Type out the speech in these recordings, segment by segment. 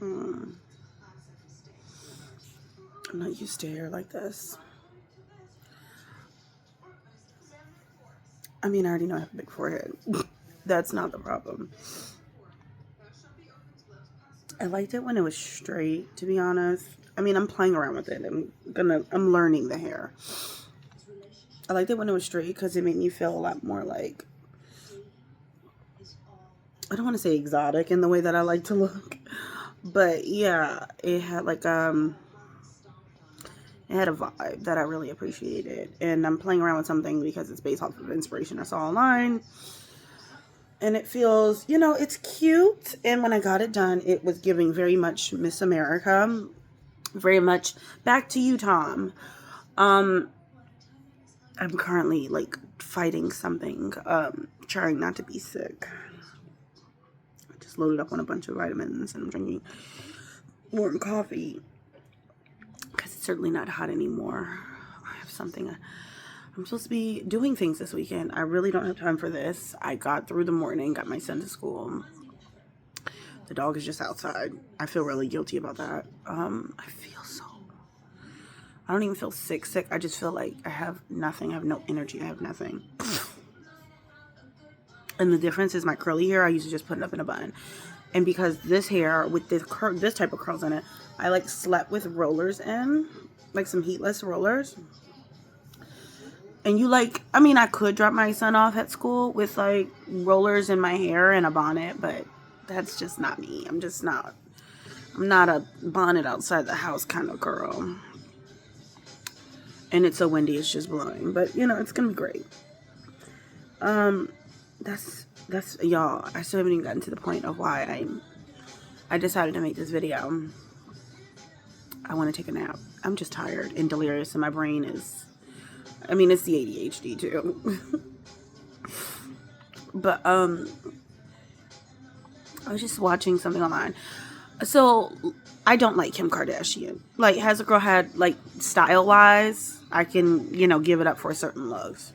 I'm not used to hair like this. I mean, I already know I have a big forehead. That's not the problem. I liked it when it was straight, to be honest. I mean, I'm playing around with it. I'm learning the hair. I liked it when it was straight because it made me feel a lot more like, I don't want to say exotic in the way that I like to look, but yeah, it had like it had a vibe that I really appreciated. And I'm playing around with something because it's based off of inspiration I saw online. And it feels, it's cute. And when I got it done, it was giving very much Miss America. Very much back to you, Tom. I'm currently like fighting something, trying not to be sick. I just loaded up on a bunch of vitamins and I'm drinking warm coffee because it's certainly not hot anymore. I have something. I'm supposed to be doing things this weekend. I really don't have time for this. I got through the morning, got my son to school. The dog is just outside. I feel really guilty about that. I don't even feel sick. I just feel like I have nothing. I have no energy. I have nothing. And the difference is my curly hair, I used to just put it up in a bun. And because this hair with this type of curls in it, I like slept with rollers in, like some heatless rollers. And I could drop my son off at school with like rollers in my hair and a bonnet, but that's just not me. I'm not a bonnet outside the house kind of girl. And it's so windy, it's just blowing. But, it's going to be great. That's y'all. I still haven't even gotten to the point of why I decided to make this video. I want to take a nap. I'm just tired and delirious, and my brain is, it's the ADHD too. But, I was just watching something online. So, I don't like Kim Kardashian. Like, has a girl had, like, style-wise, I can, give it up for certain looks.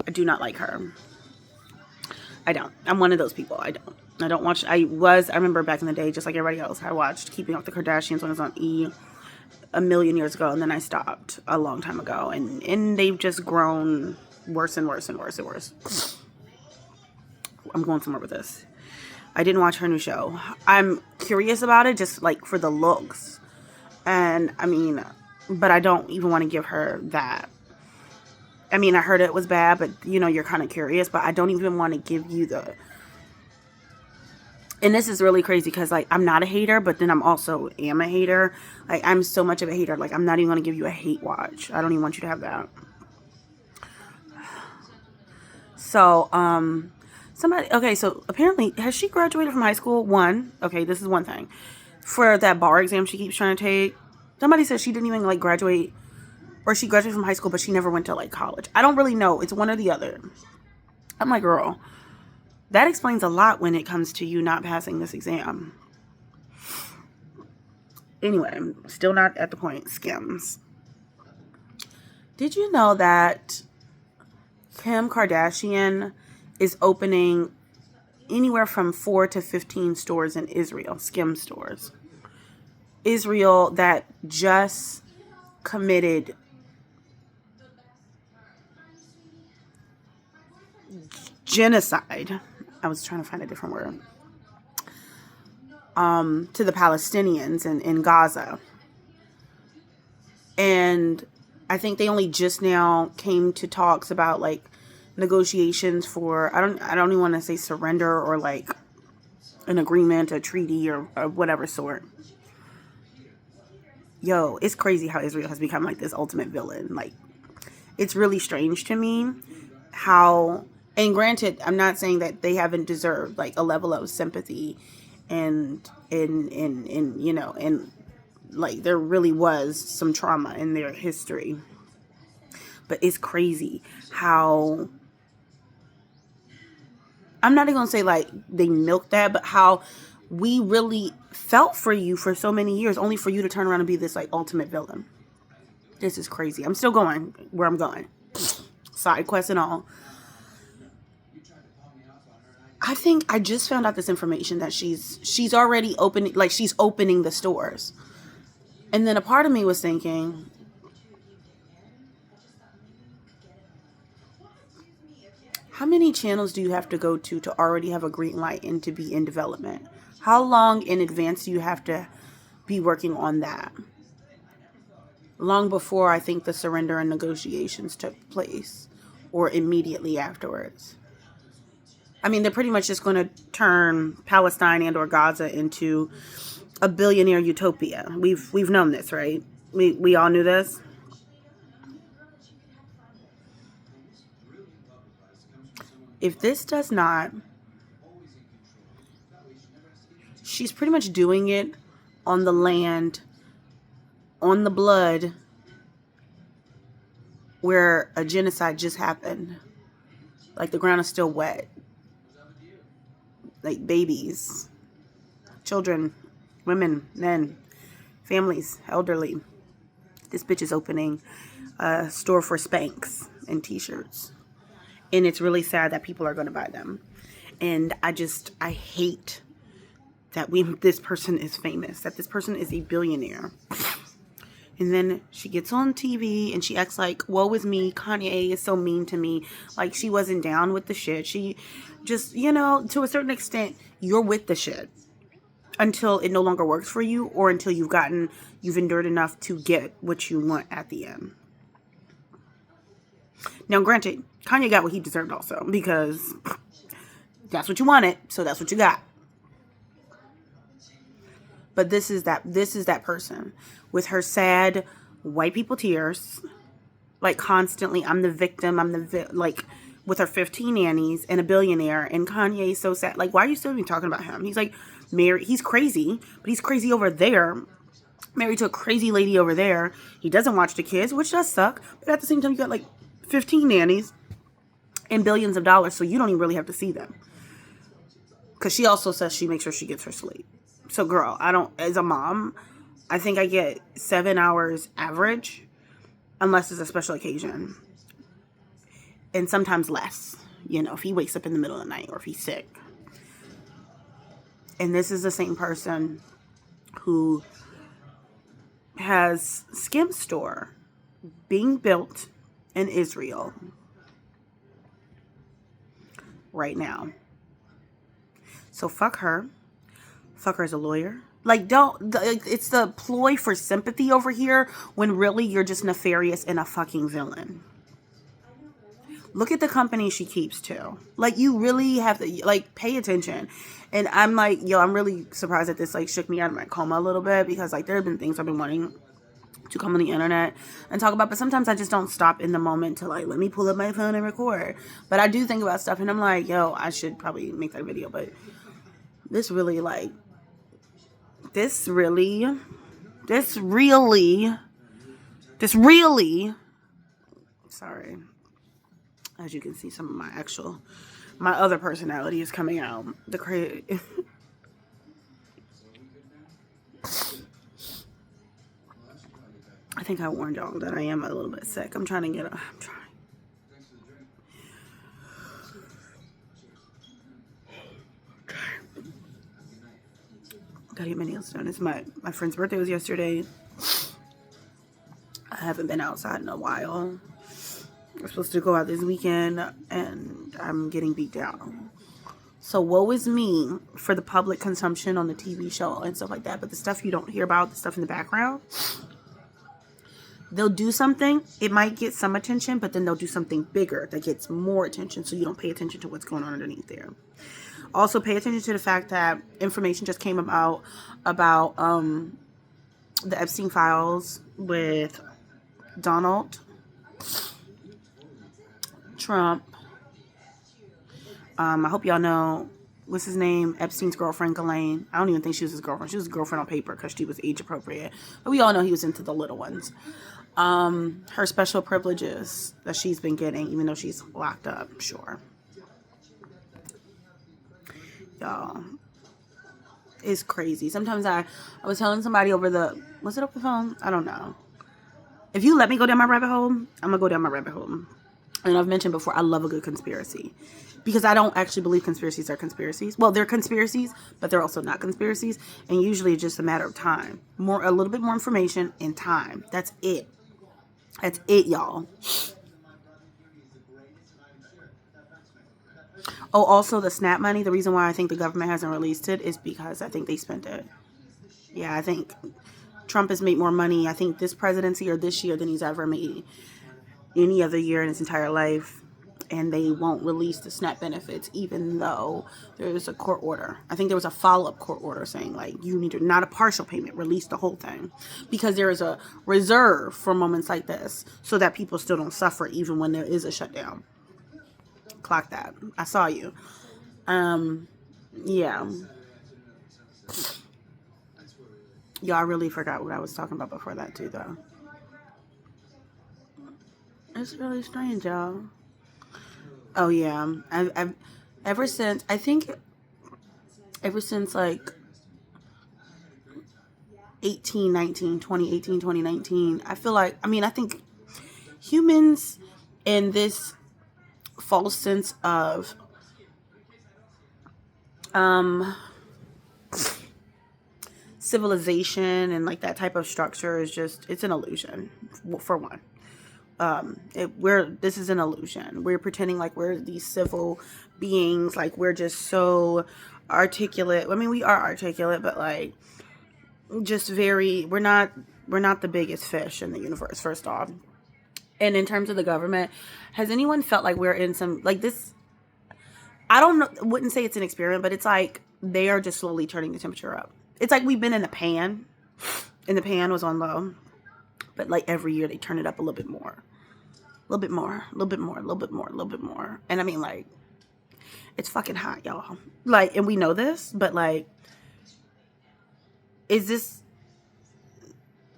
I do not like her. I don't. I'm one of those people. I don't watch. I remember back in the day, just like everybody else, I watched Keeping Up with the Kardashians when it was on E! A million years ago, and then I stopped a long time ago. And they've just grown worse and worse and worse and worse. I'm going somewhere with this. I didn't watch her new show. I'm curious about it, just like for the looks. And but I don't even want to give her that. I heard it was bad, but you're kind of curious, but I don't even want to give you and this is really crazy because like I'm not a hater, but then I'm also am a hater. Like I'm so much of a hater. Like I'm not even going to give you a hate watch. I don't even want you to have that. So, so apparently, has she graduated from high school? One, okay, this is one thing. For that bar exam she keeps trying to take, somebody said she didn't even, like, graduate, or she graduated from high school, but she never went to, like, college. I don't really know. It's one or the other. I'm like, girl, that explains a lot when it comes to you not passing this exam. Anyway, I'm still not at the point. Skims. Did you know that Kim Kardashian is opening anywhere from 4 to 15 stores in Israel, Skim stores? Israel that just committed genocide. I was trying to find a different word. To the Palestinians in Gaza. And I think they only just now came to talks about like negotiations for, I don't even want to say surrender or like an agreement, a treaty or whatever sort. Yo, it's crazy how Israel has become like this ultimate villain. Like, it's really strange to me how, and granted, I'm not saying that they haven't deserved like a level of sympathy and like there really was some trauma in their history. But it's crazy how, I'm not even going to say like they milked that, but how we really felt for you for so many years, only for you to turn around and be this like ultimate villain. This is crazy. I'm still going where I'm going. Side quest and all. I think I just found out this information that she's already opening, like she's opening the stores. And then a part of me was thinking, how many channels do you have to go to already have a green light and to be in development? How long in advance do you have to be working on that? Long before I think the surrender and negotiations took place, or immediately afterwards. I mean, they're pretty much just going to turn Palestine and or Gaza into a billionaire utopia. We've known this, right? We all knew this. If this does not, she's pretty much doing it on the land, on the blood, where a genocide just happened. Like the ground is still wet. Like babies, children, women, men, families, elderly. This bitch is opening a store for Spanx and t-shirts. And it's really sad that people are going to buy them. And I hate that this person is famous, that this person is a billionaire. And then she gets on TV and she acts like, woe is me, Kanye is so mean to me. Like she wasn't down with the shit. She just, to a certain extent, you're with the shit until it no longer works for you, or until you've endured enough to get what you want at the end. Now, granted, Kanye got what he deserved also, because that's what you wanted, so that's what you got. But this is that person with her sad white people tears, like constantly, I'm the victim, like with her 15 nannies and a billionaire, and Kanye's so sad. Like, why are you still even talking about him? He's like married, he's crazy, but he's crazy over there, married to a crazy lady over there. He doesn't watch the kids, which does suck, but at the same time, you got like 15 nannies and billions of dollars, so you don't even really have to see them. Because she also says she makes sure she gets her sleep. So girl, as a mom, I think I get 7 hours average, unless it's a special occasion. And sometimes less, if he wakes up in the middle of the night or if he's sick. And this is the same person who has Skim Store being built in Israel right now. So fuck her. Fuck her as a lawyer. Like, it's the ploy for sympathy over here, when really you're just nefarious and a fucking villain. Look at the company she keeps too. Like, you really have to, like, pay attention. And I'm like, I'm really surprised that this, like, shook me out of my coma a little bit, because, like, there have been things I've been wanting to come on the internet and talk about, but sometimes I just don't stop in the moment to, like, let me pull up my phone and record. But I do think about stuff, and I'm like, I should probably make that video. But this really, sorry, as you can see, some of my other personality is coming out. I think I warned y'all that I am a little bit sick. I'm trying. Gotta get my nails done. It's my friend's birthday was yesterday. I haven't been outside in a while. I'm supposed to go out this weekend, and I'm getting beat down. So woe is me for the public consumption on the TV show and stuff like that. But the stuff you don't hear about, the stuff in the background, they'll do something. It might get some attention, but then they'll do something bigger that gets more attention, so you don't pay attention to what's going on underneath there. Also, pay attention to the fact that information just came about the Epstein files with Donald Trump. I hope y'all know, what's his name? Epstein's girlfriend, Ghislaine. I don't even think she was his girlfriend. She was his girlfriend on paper because she was age appropriate. But we all know he was into the little ones. Her special privileges that she's been getting, even though she's locked up, sure. Y'all, it's crazy. Sometimes I was telling somebody was it over the phone? I don't know. If you let me go down my rabbit hole, I'm going to go down my rabbit hole. And I've mentioned before, I love a good conspiracy. because I don't actually believe conspiracies are conspiracies. Well, they're conspiracies, but they're also not conspiracies. And usually it's just a matter of time. A little bit more information and time. That's it. That's it, y'all. Oh, also the SNAP money. The reason why I think the government hasn't released it is because I think they spent it. Yeah, I think Trump has made more money, I think, this presidency or this year than he's ever made any other year in his entire life. And they won't release the SNAP benefits, even though there's a court order. I think there was a follow-up court order saying, like, you need to, not a partial payment, release the whole thing. Because there is a reserve for moments like this so that people still don't suffer even when there is a shutdown. Clock that. I saw you. Yeah. Y'all really forgot what I was talking about before that, too, though. It's really strange, y'all. Oh, yeah. I've ever since, I think, ever since, like, 2019, I feel like, I think humans in this false sense of civilization and like that type of structure is just, it's an illusion, for one. This is an illusion. We're pretending like we're these civil beings, like we're just so articulate. I mean, we are articulate, but like just we're not the biggest fish in the universe, first off. And in terms of the government, has anyone felt like we're in some, like this, I don't know, wouldn't say it's an experiment, but it's like they are just slowly turning the temperature up. It's like we've been in a pan, and the pan was on low, but like every year they turn it up a little bit more. A little bit more, a little bit more, a little bit more, a little bit more. And I mean, like, it's fucking hot, y'all. Like, and we know this, but like, this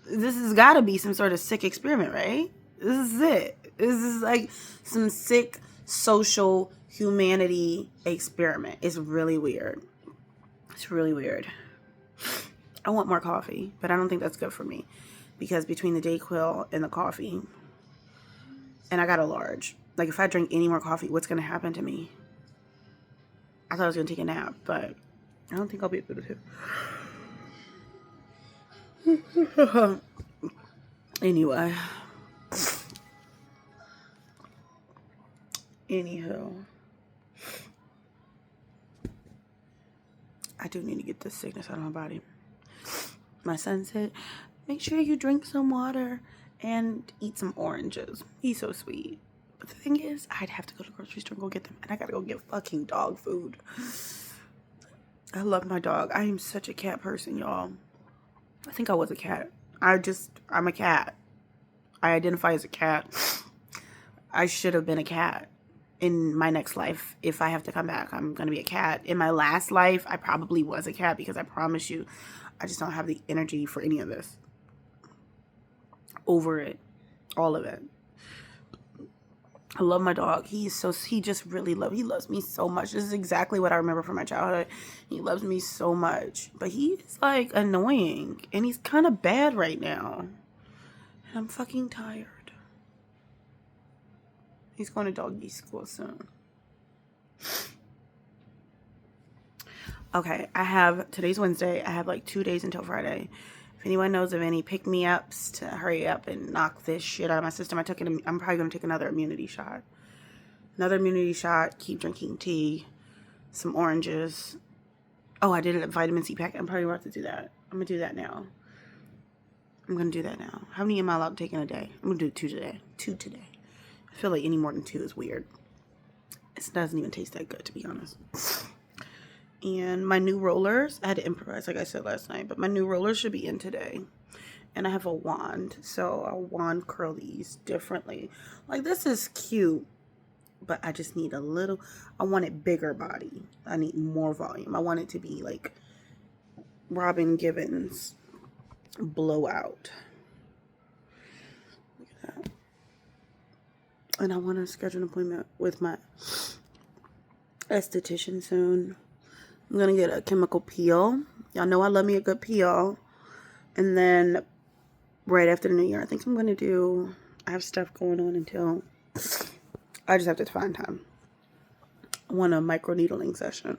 has got to be some sort of sick experiment, right? This is it. This is like some sick social humanity experiment. It's really weird. It's really weird. I want more coffee, but I don't think that's good for me because between the Dayquil and the coffee, and I got a large. Like, if I drink any more coffee, what's going to happen to me? I thought I was going to take a nap, but I don't think I'll be able to. Anyway. Anywho. I do need to get this sickness out of my body. My son said, make sure you drink some water and eat some oranges. He's so sweet. But the thing is, I'd have to go to the grocery store and go get them. And I gotta go get fucking dog food. I love my dog. I am such a cat person, y'all. I think I was a cat. I'm a cat. I identify as a cat. I should have been a cat in my next life. If I have to come back, I'm gonna be a cat. In my last life, I probably was a cat because I promise you, I just don't have the energy for any of this. Over it. All of it. I love my dog. He loves me so much. This is exactly what I remember from my childhood. He loves me so much. But he's like annoying. And he's kind of bad right now. And I'm fucking tired. He's going to doggy school soon. Okay, today's Wednesday. I have like 2 days until Friday. If anyone knows of any pick-me-ups to hurry up and knock this shit out of my system, I'm probably going to take another immunity shot. Keep drinking tea, some oranges. Oh, I did a vitamin C pack. I'm probably about to do that. I'm going to do that now. How many am I allowed to take in a day? I'm going to do 2 today. 2 today. I feel like any more than 2 is weird. It doesn't even taste that good, to be honest. And my new rollers, I had to improvise like I said last night, but my new rollers should be in today. And I have a wand, so I'll wand curl these differently. Like, this is cute, but I just need I want it bigger body. I need more volume. I want it to be like Robin Givens blowout. Look at that. And I want to schedule an appointment with my esthetician soon. I'm going to get a chemical peel. Y'all know I love me a good peel. And then right after the new year, I think I'm going to I have stuff going on until I just have to find time. want a micro needling session.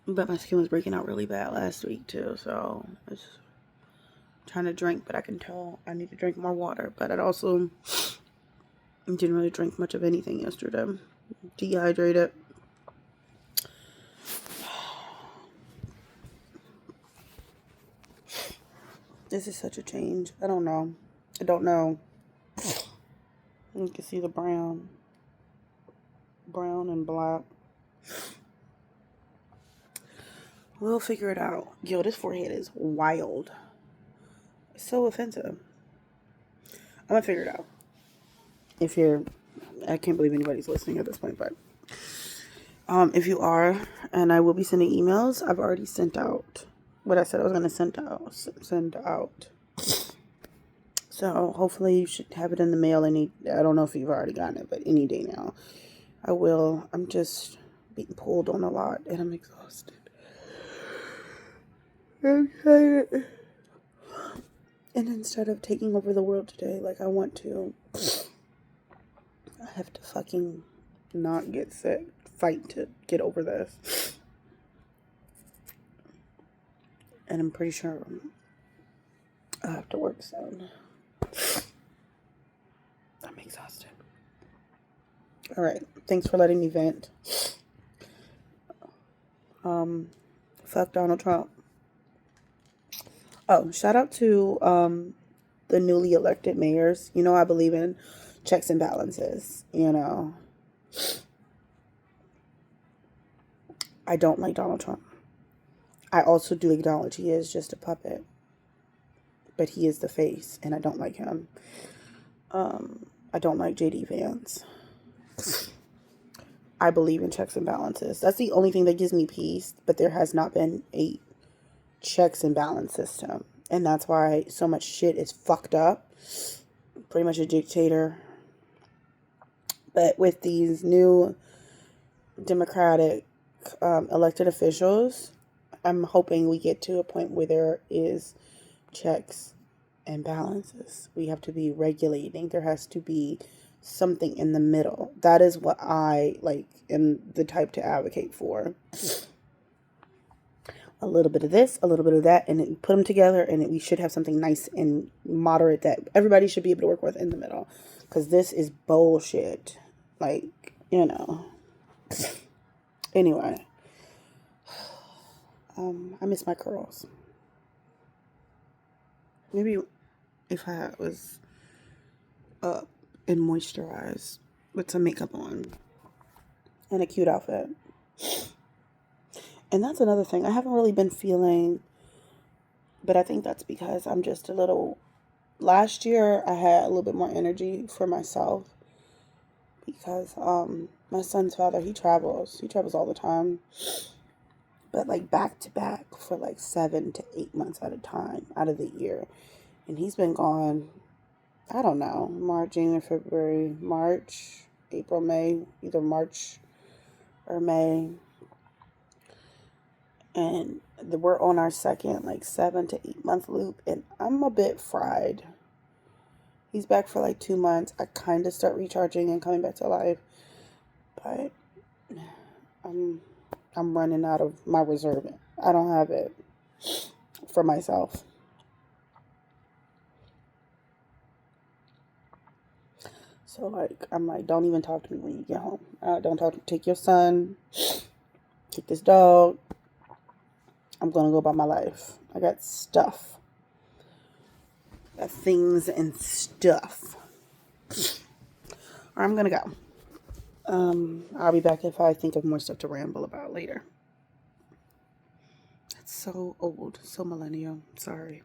But my skin was breaking out really bad last week too, so I was trying to drink, but I can tell I need to drink more water. But I also didn't really drink much of anything yesterday. Dehydrated. This is such a change. I don't know. You can see the brown and black. We'll figure it out. Yo, this forehead is wild. It's so offensive. I'm gonna figure it out. I can't believe anybody's listening at this point, but if you are, and I will be sending emails. I've already sent out what I said I was gonna send out. So hopefully you should have it in the mail I don't know if you've already gotten it, but any day now. I will. I'm just being pulled on a lot and I'm exhausted. I'm tired. And instead of taking over the world today like I want to, I have to fucking not get sick. Fight to get over this. And I'm pretty sure I have to work soon. I'm exhausted. All right. Thanks for letting me vent. Fuck Donald Trump. Oh, shout out to the newly elected mayors. You know, I believe in checks and balances. You know, I don't like Donald Trump. I also do acknowledge he is just a puppet. But he is the face, and I don't like him. I don't like JD Vance. I believe in checks and balances. That's the only thing that gives me peace. But there has not been a checks and balance system. And that's why so much shit is fucked up. Pretty much a dictator. But with these new Democratic elected officials, I'm hoping we get to a point where there is checks and balances. We have to be regulating. There has to be something in the middle. That is what I am the type to advocate for. A little bit of this, a little bit of that, and then put them together, and we should have something nice and moderate that everybody should be able to work with in the middle. Because this is bullshit. Anyway. I miss my curls. Maybe if I was up and moisturized with some makeup on and a cute outfit. And that's another thing. I haven't really been feeling, but I think that's because I'm just a little, last year I had a little bit more energy for myself because my son's father, he travels all the time. But back to back for 7 to 8 months at a time out of the year. And he's been gone, I don't know, March, January, February, March, April, May, either March or May. And we're on our second 7 to 8 month loop. And I'm a bit fried. He's back for 2 months. I kind of start recharging and coming back to life. But I'm running out of my reserve. I don't have it for myself. So I'm don't even talk to me when you get home. Take your son, take this dog. I'm going to go about my life. I got stuff. Got things and stuff. I'm going to go. I'll be back if I think of more stuff to ramble about later. That's so old, so millennial. Sorry.